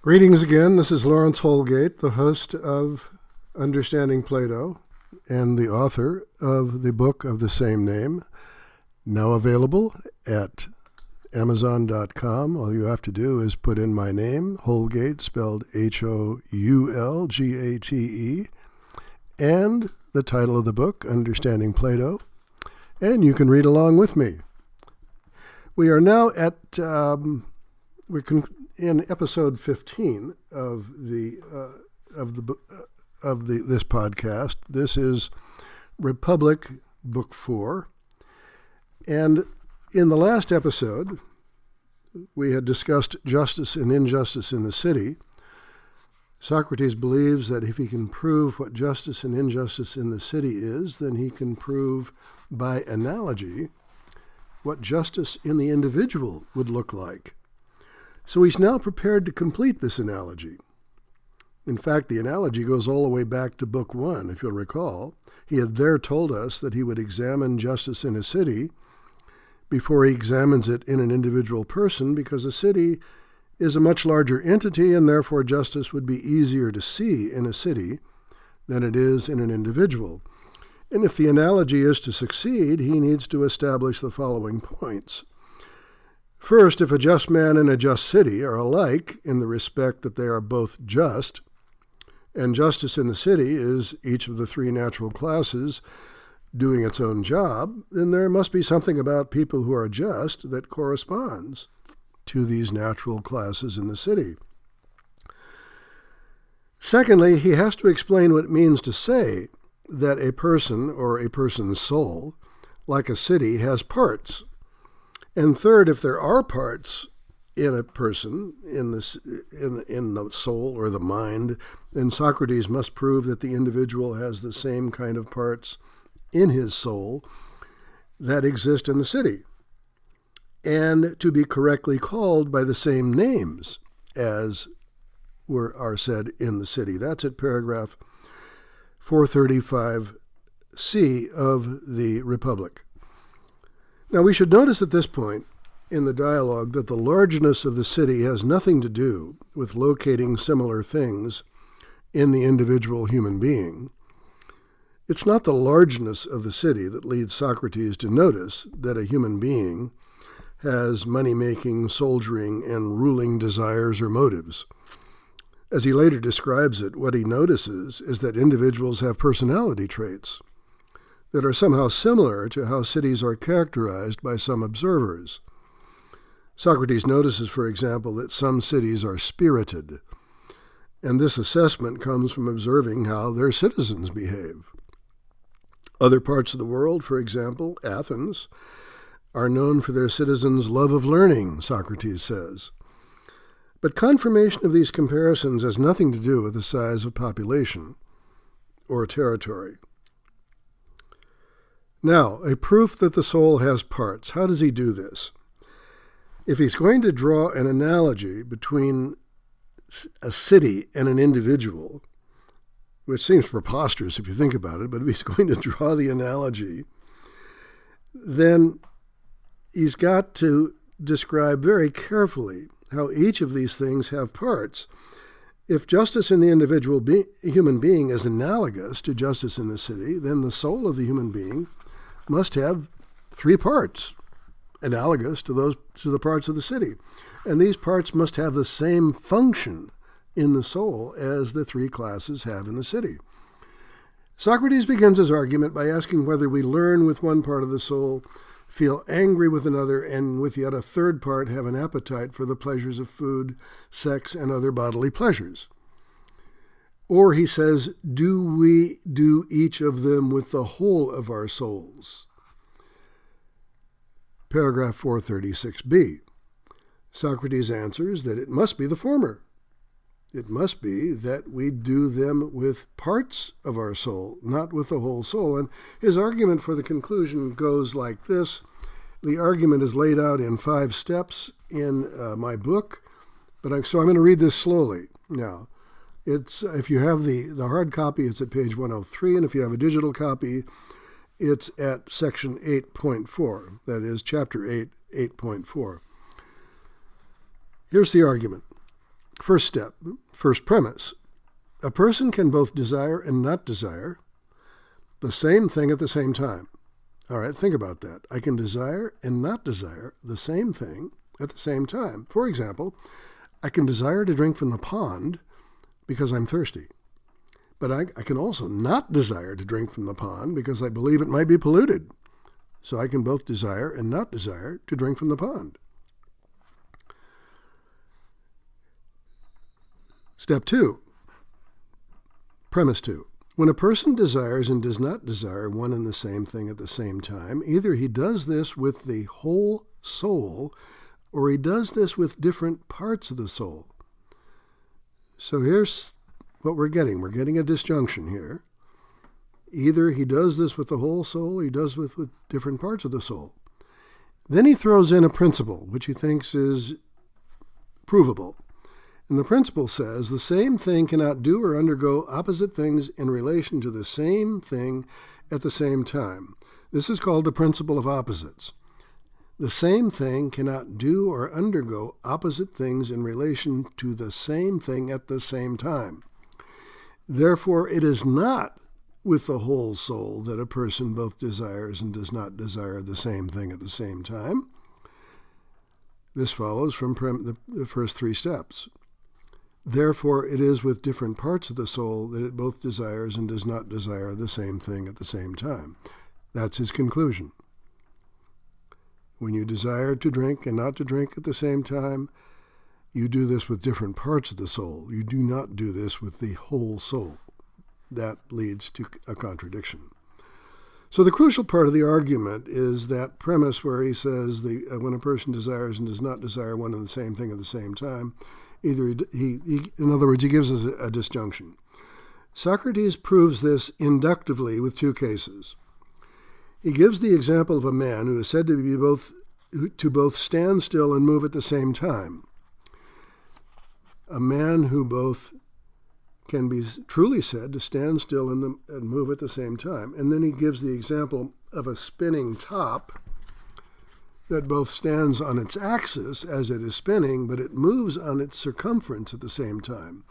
Greetings again. This is Lawrence Holgate, the host of Understanding Plato and the author of the book of the same name, now available at Amazon.com. All you have to do is put in my name, Holgate, spelled Houlgate, and the title of the book, Understanding Plato, and you can read along with me. We are now at in episode 15 of this podcast. This is Republic, Book 4. And in the last episode, we had discussed justice and injustice in the city. Socrates believes that if he can prove what justice and injustice in the city is, then he can prove by analogy what justice in the individual would look like. So he's now prepared to complete this analogy. In fact, the analogy goes all the way back to Book 1, if you'll recall. He had there told us that he would examine justice in a city before he examines it in an individual person, because a city is a much larger entity, and therefore justice would be easier to see in a city than it is in an individual. And if the analogy is to succeed, he needs to establish the following points. First, if a just man and a just city are alike in the respect that they are both just, and justice in the city is each of the three natural classes doing its own job, then there must be something about people who are just that corresponds to these natural classes in the city. Secondly, he has to explain what it means to say that a person or a person's soul, like a city, has parts. And third, if there are parts in a person, in the soul or the mind, then Socrates must prove that the individual has the same kind of parts in his soul that exist in the city, and to be correctly called by the same names as are said in the city. That's at paragraph 435C of the Republic. Now, we should notice at this point in the dialogue that the largeness of the city has nothing to do with locating similar things in the individual human being. It's not the largeness of the city that leads Socrates to notice that a human being has money-making, soldiering, and ruling desires or motives. As he later describes it, what he notices is that individuals have personality traits that are somehow similar to how cities are characterized by some observers. Socrates notices, for example, that some cities are spirited, and this assessment comes from observing how their citizens behave. Other parts of the world, for example, Athens, are known for their citizens' love of learning, Socrates says. But confirmation of these comparisons has nothing to do with the size of population or territory. Now, a proof that the soul has parts. How does he do this? If he's going to draw an analogy between a city and an individual, which seems preposterous if you think about it, but if he's going to draw the analogy, then he's got to describe very carefully how each of these things have parts. If justice in the individual human being is analogous to justice in the city, then the soul of the human being must have three parts, analogous to the parts of the city. And these parts must have the same function in the soul as the three classes have in the city. Socrates begins his argument by asking whether we learn with one part of the soul, feel angry with another, and with yet a third part have an appetite for the pleasures of food, sex, and other bodily pleasures. Or he says, do we do each of them with the whole of our souls? Paragraph 436b. Socrates answers that it must be the former. It must be that we do them with parts of our soul, not with the whole soul. And his argument for the conclusion goes like this. The argument is laid out in 5 steps in my book, so I'm going to read this slowly now. If you have the hard copy, it's at page 103, and if you have a digital copy, it's at section 8.4, that is, chapter 8, 8.4. Here's the argument. First step, first premise. A person can both desire and not desire the same thing at the same time. All right, think about that. I can desire and not desire the same thing at the same time. For example, I can desire to drink from the pond because I'm thirsty. But I can also not desire to drink from the pond because I believe it might be polluted. So I can both desire and not desire to drink from the pond. Step 2, premise 2. When a person desires and does not desire one and the same thing at the same time, either he does this with the whole soul or he does this with different parts of the soul. So here's what we're getting. We're getting a disjunction here. Either he does this with the whole soul or he does with different parts of the soul. Then he throws in a principle, which he thinks is provable. And the principle says the same thing cannot do or undergo opposite things in relation to the same thing at the same time. This is called the principle of opposites. The same thing cannot do or undergo opposite things in relation to the same thing at the same time. Therefore, it is not with the whole soul that a person both desires and does not desire the same thing at the same time. This follows from the first 3 steps. Therefore, it is with different parts of the soul that it both desires and does not desire the same thing at the same time. That's his conclusion. When you desire to drink and not to drink at the same time, you do this with different parts of the soul. You do not do this with the whole soul. That leads to a contradiction. So the crucial part of the argument is that premise where he says when a person desires and does not desire one and the same thing at the same time, either in other words, he gives us a disjunction. Socrates proves this inductively with 2 cases. He gives the example of a man who is said to both stand still and move at the same time. A man who both can be truly said to stand still and move at the same time. And then he gives the example of a spinning top that both stands on its axis as it is spinning, but it moves on its circumference at the same time.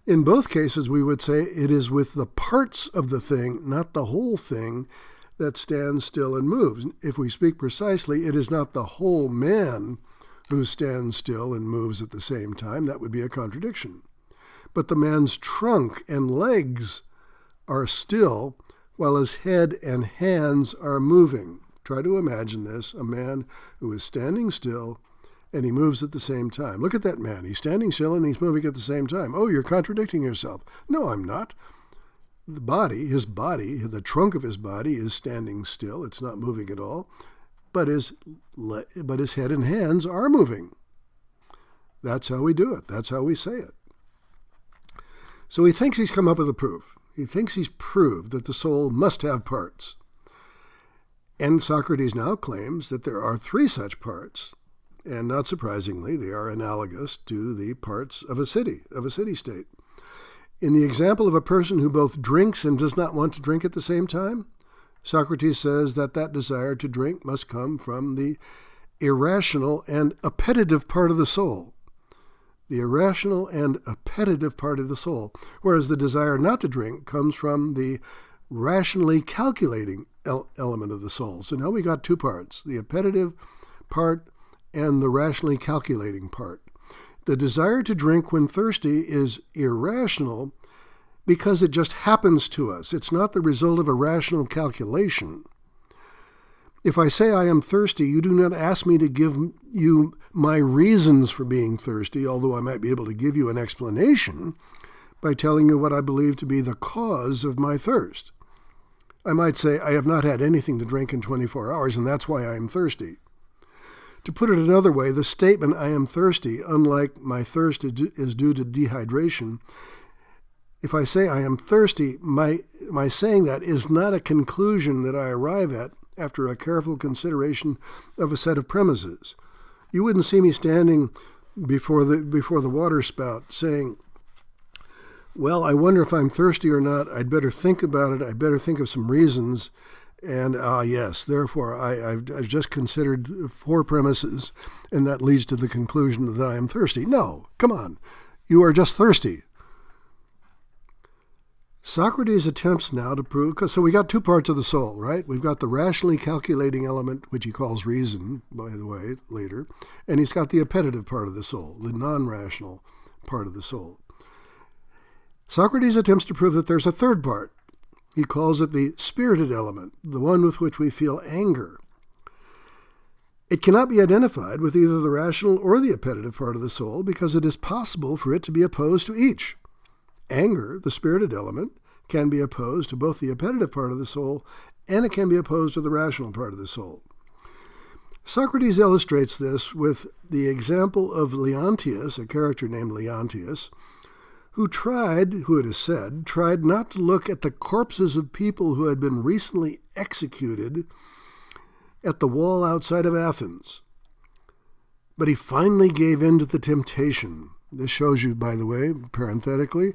In both cases, we would say it is with the parts of the thing, not the whole thing, that stands still and moves. If we speak precisely, it is not the whole man who stands still and moves at the same time. That would be a contradiction. But the man's trunk and legs are still, while his head and hands are moving. Try to imagine this, a man who is standing still and he moves at the same time. Look at that man. He's standing still and he's moving at the same time. Oh, you're contradicting yourself. No, I'm not. His body, the trunk of his body is standing still. It's not moving at all. But his head and hands are moving. That's how we do it. That's how we say it. So he thinks he's come up with a proof. He thinks he's proved that the soul must have parts. And Socrates now claims that there are 3 such parts. And not surprisingly, they are analogous to the parts of a city-state. In the example of a person who both drinks and does not want to drink at the same time, Socrates says that desire to drink must come from the irrational and appetitive part of the soul. The irrational and appetitive part of the soul, whereas the desire not to drink comes from the rationally calculating element of the soul. So now we got 2 parts, the appetitive part and the rationally calculating part. The desire to drink when thirsty is irrational because it just happens to us. It's not the result of a rational calculation. If I say I am thirsty, you do not ask me to give you my reasons for being thirsty, although I might be able to give you an explanation by telling you what I believe to be the cause of my thirst. I might say, I have not had anything to drink in 24 hours, and that's why I am thirsty. To put it another way, the statement, I am thirsty, unlike my thirst is due to dehydration, if I say I am thirsty, my saying that is not a conclusion that I arrive at after a careful consideration of a set of premises. You wouldn't see me standing before the water spout saying, well, I wonder if I'm thirsty or not. I'd better think about it. I'd better think of some reasons. And yes, therefore, I've just considered 4 premises, and that leads to the conclusion that I am thirsty. No, come on. You are just thirsty. Socrates attempts now to prove, so we got two parts of the soul, right? We've got the rationally calculating element, which he calls reason, by the way, later, and he's got the appetitive part of the soul, the non-rational part of the soul. Socrates attempts to prove that there's a third part. He calls it the spirited element, the one with which we feel anger. It cannot be identified with either the rational or the appetitive part of the soul because it is possible for it to be opposed to each. Anger, the spirited element, can be opposed to both the appetitive part of the soul and it can be opposed to the rational part of the soul. Socrates illustrates this with the example of Leontius, a character named Leontius, who it is said, tried not to look at the corpses of people who had been recently executed at the wall outside of Athens. But he finally gave in to the temptation. This shows you, by the way, parenthetically,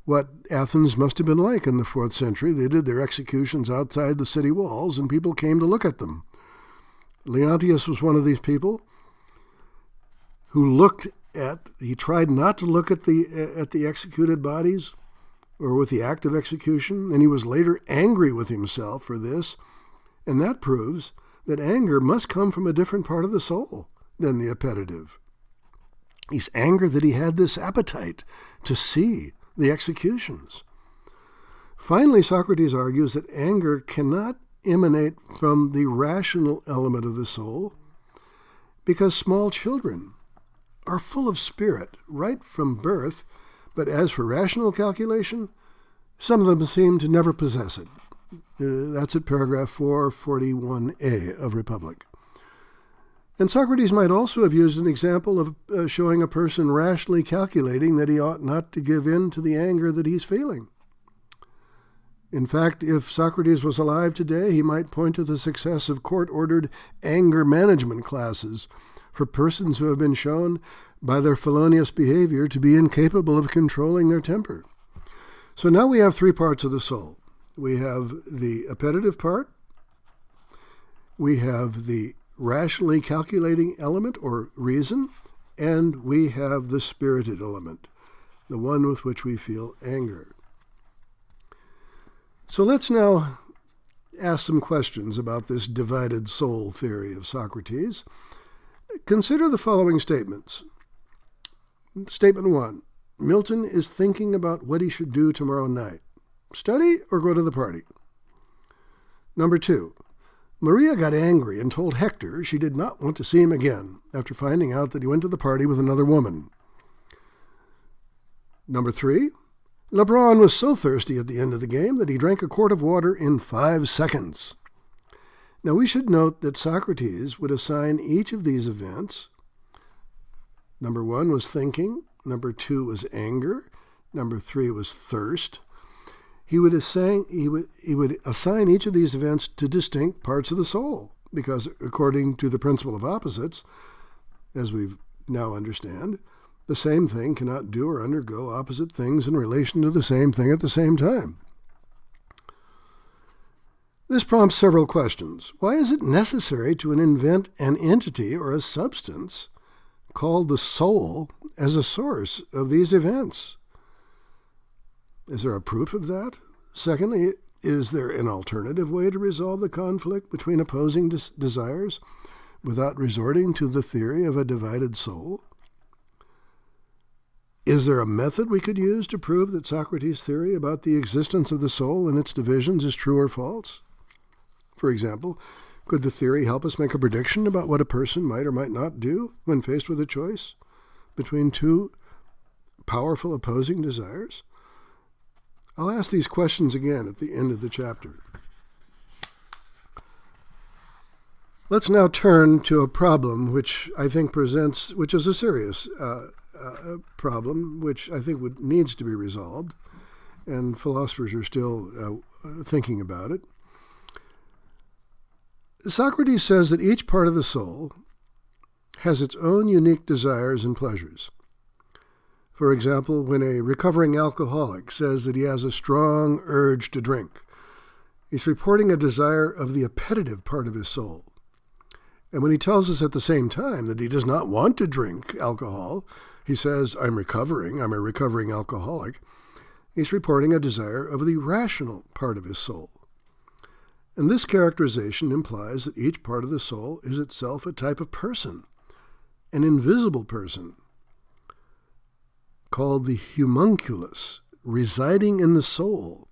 what Athens must have been like in the 4th century. They did their executions outside the city walls, and people came to look at them. Leontius was one of these people who he tried not to look at the executed bodies or with the act of execution, and he was later angry with himself for this, and that proves that anger must come from a different part of the soul than the appetitive. He's angered that he had this appetite to see the executions. Finally, Socrates argues that anger cannot emanate from the rational element of the soul because small children are full of spirit right from birth, but as for rational calculation, some of them seem to never possess it. That's at paragraph 441a of Republic. And Socrates might also have used an example of showing a person rationally calculating that he ought not to give in to the anger that he's feeling. In fact, if Socrates was alive today, he might point to the success of court-ordered anger management classes for persons who have been shown by their felonious behavior to be incapable of controlling their temper. So now we have three parts of the soul. We have the appetitive part, we have the rationally calculating element or reason, and we have the spirited element, the one with which we feel anger. So let's now ask some questions about this divided soul theory of Socrates. Consider the following statements. Statement 1. Milton is thinking about what he should do tomorrow night. Study or go to the party? Number 2. Maria got angry and told Hector she did not want to see him again after finding out that he went to the party with another woman. Number 3. LeBron was so thirsty at the end of the game that he drank a quart of water in 5 seconds. Now we should note that Socrates would assign each of these events. Number 1 was thinking. Number 2 was anger. Number 3 was thirst. He would assign each of these events to distinct parts of the soul, because according to the principle of opposites, as we now understand, the same thing cannot do or undergo opposite things in relation to the same thing at the same time. This prompts several questions. Why is it necessary to invent an entity or a substance called the soul as a source of these events? Is there a proof of that? Secondly, is there an alternative way to resolve the conflict between opposing desires without resorting to the theory of a divided soul? Is there a method we could use to prove that Socrates' theory about the existence of the soul and its divisions is true or false? For example, could the theory help us make a prediction about what a person might or might not do when faced with a choice between two powerful opposing desires? I'll ask these questions again at the end of the chapter. Let's now turn to a problem which I think which is a serious problem, which I think needs to be resolved, and philosophers are still thinking about it. Socrates says that each part of the soul has its own unique desires and pleasures. For example, when a recovering alcoholic says that he has a strong urge to drink, he's reporting a desire of the appetitive part of his soul. And when he tells us at the same time that he does not want to drink alcohol, he says, I'm a recovering alcoholic, he's reporting a desire of the rational part of his soul. And this characterization implies that each part of the soul is itself a type of person, an invisible person, called the humunculus, residing in the soul,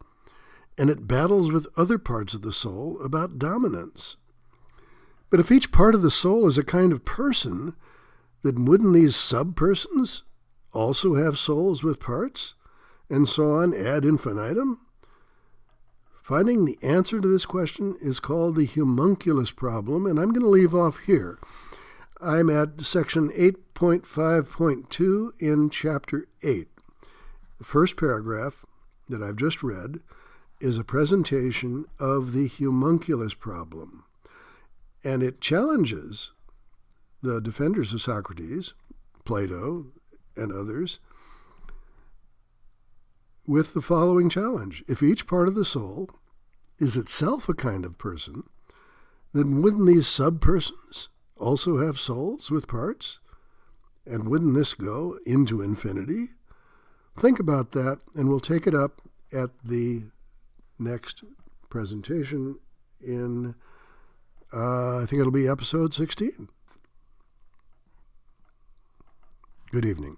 and it battles with other parts of the soul about dominance. But if each part of the soul is a kind of person, then wouldn't these sub-persons also have souls with parts, and so on ad infinitum? Finding the answer to this question is called the humunculus problem, and I'm going to leave off here. I'm at section 8.5.2 in chapter 8. The first paragraph that I've just read is a presentation of the humunculus problem, and it challenges the defenders of Socrates, Plato, and others, with the following challenge. If each part of the soul is itself a kind of person, then wouldn't these sub-persons also have souls with parts? And wouldn't this go into infinity? Think about that, and we'll take it up at the next presentation in, I think it'll be episode 16. Good evening.